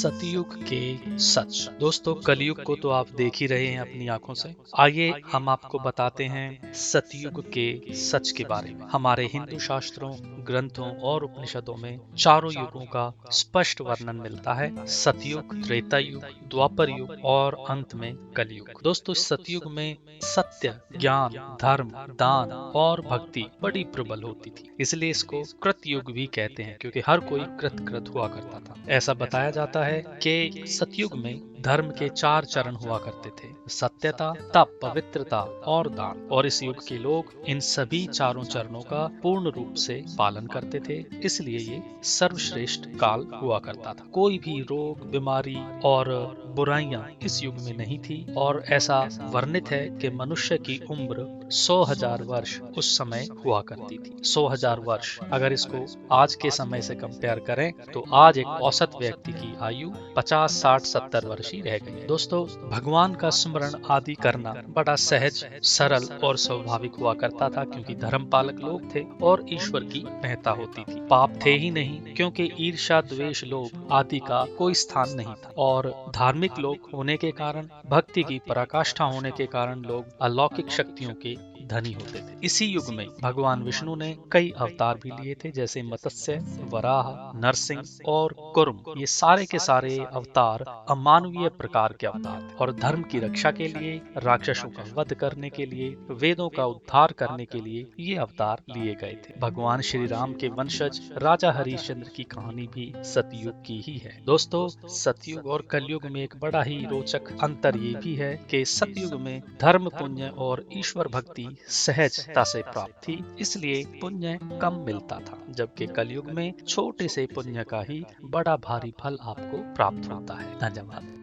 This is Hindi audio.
सतयुग के सच। दोस्तों, कलयुग को तो आप देख ही रहे हैं अपनी आंखों से। आइए हम आपको बताते हैं सतयुग के सच के बारे में। हमारे हिंदू शास्त्रों, ग्रंथों और उपनिषदों में चारों युगों का स्पष्ट वर्णन मिलता है। सतयुग, त्रेता युग, द्वापर युग और अंत में कलयुग। दोस्तों, सतयुग में सत्य, ज्ञान, धर्म, दान और भक्ति बड़ी प्रबल होती थी। इसलिए इसको कृतयुग भी कहते हैं, क्योंकि हर कोई कृत हुआ करता था। ऐसा बताया जाता है कि सतयुग में धर्म के 4 चरण हुआ करते थे: सत्यता, तप, पवित्रता और दान। और इस युग के लोग इन सभी चारों चरणों का पूर्ण रूप से पालन करते थे। इसलिए ये सर्वश्रेष्ठ काल हुआ करता था। कोई भी रोग, बीमारी और बुराइयां इस युग में नहीं थी। और ऐसा वर्णित है कि मनुष्य की उम्र 100,000 वर्ष उस समय हुआ करती थी। 100,000 वर्ष, अगर इसको आज के समय से कंपेयर करें तो आज एक औसत व्यक्ति की आयु 50, 60, 70 वर्ष ही रह गई। दोस्तों, भगवान का स्मरण आदि करना बड़ा सहज, सरल और स्वाभाविक हुआ करता था, क्योंकि धर्मपालक लोग थे और ईश्वर की महत्ता होती थी। पाप थे ही नहीं, क्योंकि ईर्ष्या, द्वेष, लोभ आदि का कोई स्थान नहीं था। और धार्मिक लोग होने के कारण, भक्ति की पराकाष्ठा होने के कारण लोग अलौकिक शक्तियों के धनी होते थे। इसी युग में भगवान विष्णु ने कई अवतार भी लिए थे, जैसे मत्स्य, वराह, नरसिंह और कुर्म। ये सारे के सारे अवतार अमानवीय प्रकार के अवतार थे और धर्म की रक्षा के लिए, राक्षसों का वध करने के लिए, वेदों का उद्धार करने के लिए ये अवतार लिए गए थे। भगवान श्री राम के वंशज राजा हरिश्चंद्र की कहानी भी सतयुग की ही है। दोस्तों, सतयुग और कलयुग में एक बड़ा ही रोचक अंतर ये भी है कि सतयुग में धर्म, पुण्य और ईश्वर भक्ति सहजता से प्राप्त थी, इसलिए पुण्य कम मिलता था। जबकि कलयुग में छोटे से पुण्य का ही बड़ा भारी फल आपको प्राप्त होता है। धन्यवाद।